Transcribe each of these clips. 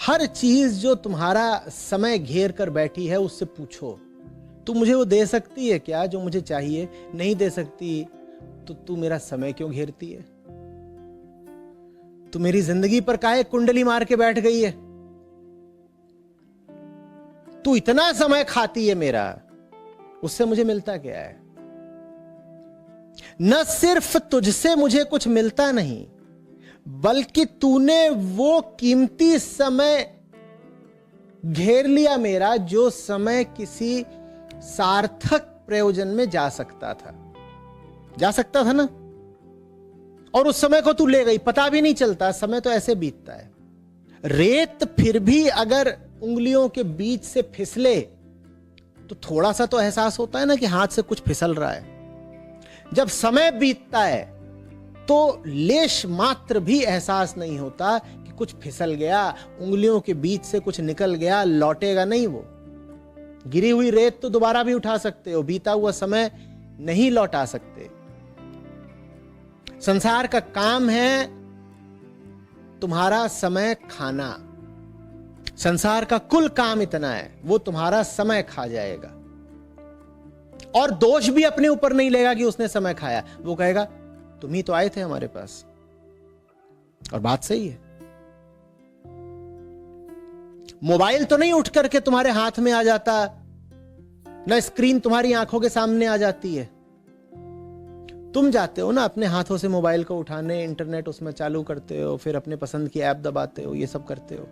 हर चीज जो तुम्हारा समय घेर कर बैठी है उससे पूछो, तू मुझे वो दे सकती है क्या जो मुझे चाहिए? नहीं दे सकती तो तू मेरा समय क्यों घेरती है? तू मेरी जिंदगी पर काहे कुंडली मार के बैठ गई है? तू इतना समय खाती है मेरा, उससे मुझे मिलता क्या है? न सिर्फ तुझसे मुझे कुछ मिलता नहीं, बल्कि तूने वो कीमती समय घेर लिया मेरा जो समय किसी सार्थक प्रयोजन में जा सकता था ना। और उस समय को तू ले गई, पता भी नहीं चलता, समय तो ऐसे बीतता है। रेत फिर भी अगर उंगलियों के बीच से फिसले तो थोड़ा सा तो एहसास होता है ना कि हाथ से कुछ फिसल रहा है। जब समय बीतता है तो लेश मात्र भी एहसास नहीं होता कि कुछ फिसल गया, उंगलियों के बीच से कुछ निकल गया, लौटेगा नहीं वो। गिरी हुई रेत तो दोबारा भी उठा सकते हो, बीता हुआ समय नहीं लौटा सकते। संसार का काम है तुम्हारा समय खाना। संसार का कुल काम इतना है, वो तुम्हारा समय खा जाएगा। और दोष भी अपने ऊपर नहीं लेगा कि उसने समय खाया, वो कहेगा तुम ही तो आए थे हमारे पास। और बात सही है। मोबाइल तो नहीं उठ करके तुम्हारे हाथ में आ जाता, ना स्क्रीन तुम्हारी आंखों के सामने आ जाती है। तुम जाते हो ना अपने हाथों से मोबाइल को उठाने, इंटरनेट उसमें चालू करते हो, फिर अपने पसंद की ऐप दबाते हो, ये सब करते हो।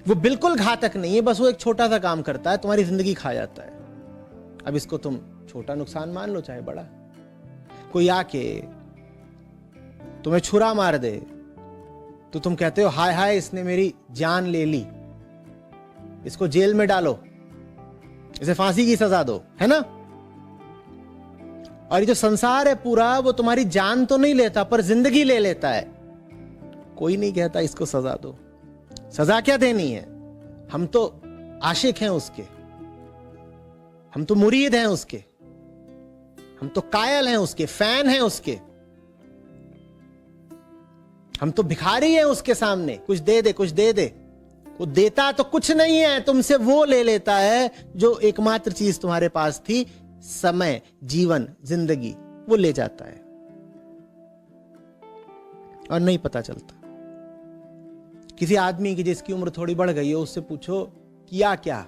वो बिल्कुल घातक नहीं है, बस वो एक छोटा सा काम करता है, तुम्हारी जिंदगी खा जाता है। अब इसको तुम छोटा नुकसान मान लो चाहे बड़ा। कोई आके तुम्हें छुरा मार दे तो तुम कहते हो हाय हाय इसने मेरी जान ले ली, इसको जेल में डालो, इसे फांसी की सजा दो, है ना। और ये जो संसार है पूरा, वो तुम्हारी जान तो नहीं लेता पर जिंदगी ले लेता है। कोई नहीं कहता इसको सजा दो। सजा क्या देनी है? हम तो आशिक हैं उसके, हम तो मुरीद हैं उसके, हम तो कायल हैं उसके, फैन हैं उसके, हम तो भिखारी हैं उसके सामने। कुछ दे दे, कुछ दे दे। वो देता तो कुछ नहीं है, तुमसे वो ले लेता है जो एकमात्र चीज तुम्हारे पास थी, समय, जीवन, जिंदगी, वो ले जाता है और नहीं पता चलता। किसी आदमी की जिसकी उम्र थोड़ी बढ़ गई हो, उससे पूछो किया क्या,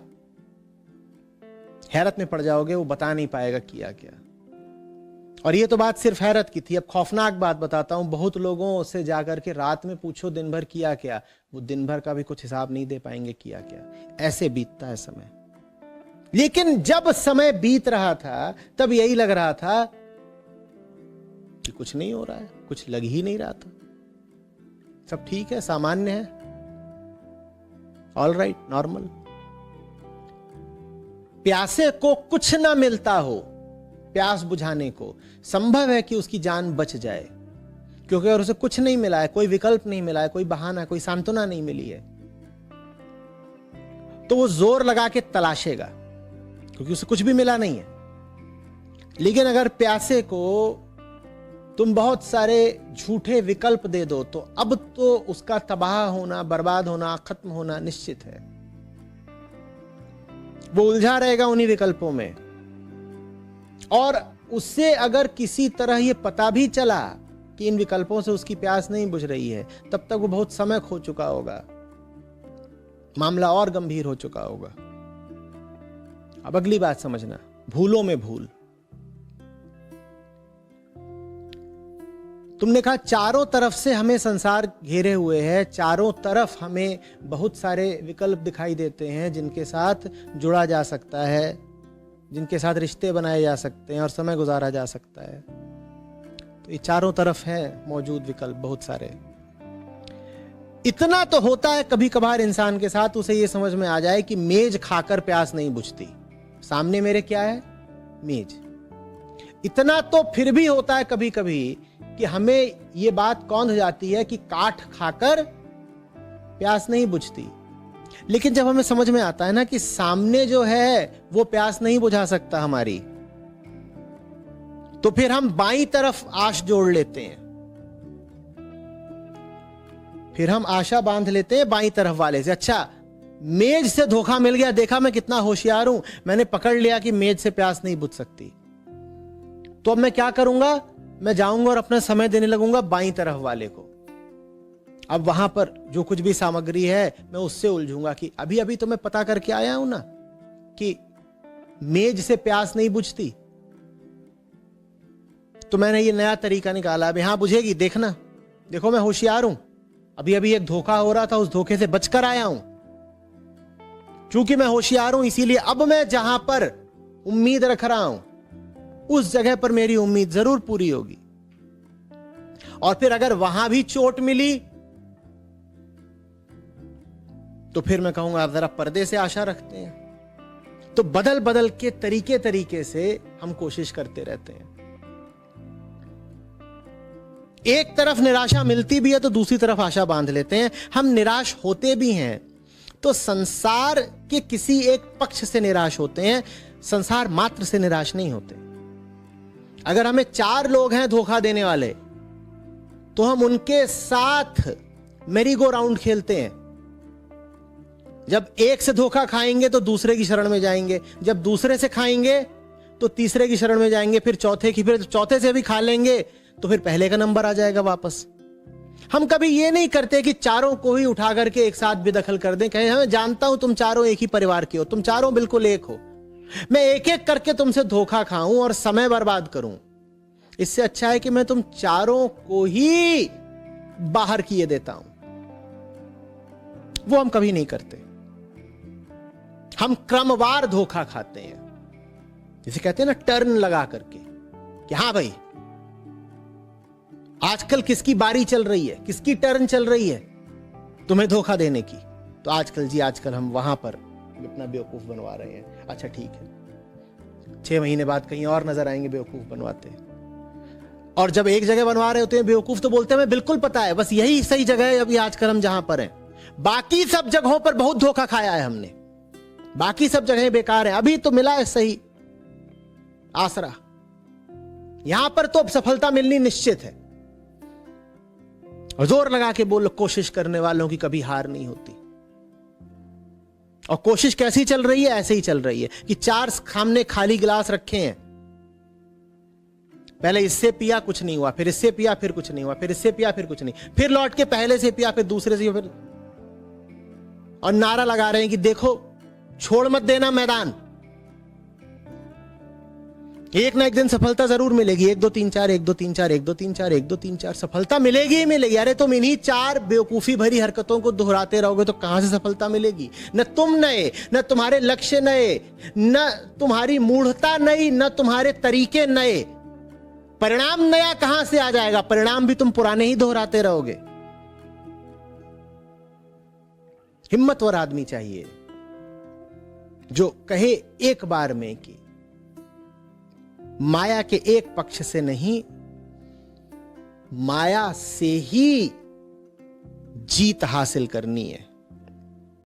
हैरत में पड़ जाओगे, वो बता नहीं पाएगा किया क्या। और ये तो बात सिर्फ हैरत की थी। अब खौफनाक बात बताता हूं, बहुत लोगों से जाकर के रात में पूछो दिन भर किया क्या, वो दिन भर का भी कुछ हिसाब नहीं दे पाएंगे किया क्या। ऐसे बीतता है समय। लेकिन जब समय बीत रहा था तब यही लग रहा था कि कुछ नहीं हो रहा है, कुछ लग ही नहीं रहा था, सब ठीक है, सामान्य है, ऑल राइट, नॉर्मल। प्यासे को कुछ ना मिलता हो प्यास बुझाने को, संभव है कि उसकी जान बच जाए, क्योंकि अगर उसे कुछ नहीं मिला है, कोई विकल्प नहीं मिला है, कोई बहाना, कोई सांत्वना नहीं मिली है, तो वो जोर लगा के तलाशेगा, क्योंकि उसे कुछ भी मिला नहीं है। लेकिन अगर प्यासे को तुम बहुत सारे झूठे विकल्प दे दो तो अब तो उसका तबाह होना, बर्बाद होना, खत्म होना निश्चित है। वो उलझा रहेगा उन्हीं विकल्पों में, और उससे अगर किसी तरह ये पता भी चला कि इन विकल्पों से उसकी प्यास नहीं बुझ रही है, तब तक वो बहुत समय खो चुका होगा, मामला और गंभीर हो चुका होगा। अब अगली बात समझना, भूलों में भूल। तुमने कहा चारों तरफ से हमें संसार घेरे हुए है, चारों तरफ हमें बहुत सारे विकल्प दिखाई देते हैं जिनके साथ जुड़ा जा सकता है, जिनके साथ रिश्ते बनाए जा सकते हैं और समय गुजारा जा सकता है। तो ये चारों तरफ है मौजूद विकल्प बहुत सारे। इतना तो होता है कभी कभार इंसान के साथ, उसे ये समझ में आ जाए कि मेज खाकर प्यास नहीं बुझती। सामने मेरे क्या है? मेज। इतना तो फिर भी होता है कभी कभी कि हमें ये बात कौंध जाती है कि काठ खाकर प्यास नहीं बुझती। लेकिन जब हमें समझ में आता है ना कि सामने जो है वो प्यास नहीं बुझा सकता हमारी, तो फिर हम बाईं तरफ आश जोड़ लेते हैं। फिर हम आशा बांध लेते हैं बाईं तरफ वाले से। अच्छा, मेज से धोखा मिल गया, देखा मैं कितना होशियार हूं, मैंने पकड़ लिया कि मेज से प्यास नहीं बुझ सकती, तो अब मैं क्या करूंगा, मैं जाऊंगा और अपना समय देने लगूंगा बाईं तरफ वाले को। अब वहां पर जो कुछ भी सामग्री है मैं उससे उलझूंगा कि अभी अभी तो मैं पता करके आया हूं ना कि मेज से प्यास नहीं बुझती, तो मैंने ये नया तरीका निकाला, अभी हाँ बुझेगी, देखना, देखो मैं होशियार हूं, अभी अभी एक धोखा हो रहा था, उस धोखे से बचकर आया हूं। चूंकि मैं होशियार हूं इसीलिए अब मैं जहां पर उम्मीद रख रहा हूं उस जगह पर मेरी उम्मीद जरूर पूरी होगी। और फिर अगर वहां भी चोट मिली तो फिर मैं कहूंगा जरा पर्दे से आशा रखते हैं। तो बदल बदल के तरीके से हम कोशिश करते रहते हैं। एक तरफ निराशा मिलती भी है तो दूसरी तरफ आशा बांध लेते हैं। हम निराश होते भी हैं तो संसार के किसी एक पक्ष से निराश होते हैं, संसार मात्र से निराश नहीं होते। अगर हमें 4 लोग हैं धोखा देने वाले तो हम उनके साथ मेरी गो राउंड खेलते हैं। जब एक से धोखा खाएंगे तो दूसरे की शरण में जाएंगे, जब दूसरे से खाएंगे तो तीसरे की शरण में जाएंगे, फिर चौथे की, फिर चौथे से भी खा लेंगे तो फिर पहले का नंबर आ जाएगा वापस। हम कभी ये नहीं करते कि चारों को ही उठा करके एक साथ बेदखल कर दें, कहें मैं जानता हूं तुम चारों एक ही परिवार के हो, तुम चारों बिल्कुल एक हो, मैं एक एक करके तुमसे धोखा खाऊं और समय बर्बाद करूं। इससे अच्छा है कि मैं तुम चारों को ही बाहर किए देता हूं। वो हम कभी नहीं करते। हम क्रमवार धोखा खाते हैं, जिसे कहते हैं ना टर्न लगा करके कि हाँ भाई आजकल किसकी बारी चल रही है, किसकी टर्न चल रही है तुम्हें धोखा देने की, तो आजकल हम वहां पर अपना बेवकूफ बनवा रहे हैं। अच्छा ठीक है, 6 महीने बाद कहीं और नजर आएंगे बेवकूफ बनवाते हैं। और जब एक जगह बनवा रहे होते हैं बेवकूफ तो बोलते हैं हमें बिल्कुल पता है, बस यही सही जगह है अभी आजकल हम जहां पर हैं, बाकी सब जगहों पर बहुत धोखा खाया है हमने, बाकी सब जगह बेकार है, अभी तो मिला है सही आसरा, यहां पर तो अब सफलता मिलनी निश्चित है। और जोर लगा के बोलो, कोशिश करने वालों की कभी हार नहीं होती। और कोशिश कैसी चल रही है, ऐसे ही चल रही है कि 4 सामने खाली गिलास रखे हैं, पहले इससे पिया कुछ नहीं हुआ, फिर इससे पिया फिर कुछ नहीं हुआ, फिर इससे पिया फिर कुछ नहीं, फिर लौट के पहले से पिया, फिर दूसरे से, फिर, और नारा लगा रहे हैं कि देखो छोड़ मत देना मैदान, एक ना एक दिन सफलता जरूर मिलेगी, 1 2 3 4 1 2 3 4 1 2 3 4 1 2 3 4 सफलता मिलेगी ही मिलेगी। अरे तुम इन्हीं 4 बेवकूफी भरी हरकतों को दोहराते रहोगे तो कहां से सफलता मिलेगी? न तुम नए, न तुम्हारे लक्ष्य नए, न तुम्हारी मूढ़ता नई, न तुम्हारे तरीके नए, परिणाम नया कहां से आ जाएगा? परिणाम भी तुम पुराने ही दोहराते रहोगे। हिम्मतवर आदमी चाहिए जो कहे एक बार में कि माया के एक पक्ष से नहीं, माया से ही जीत हासिल करनी है।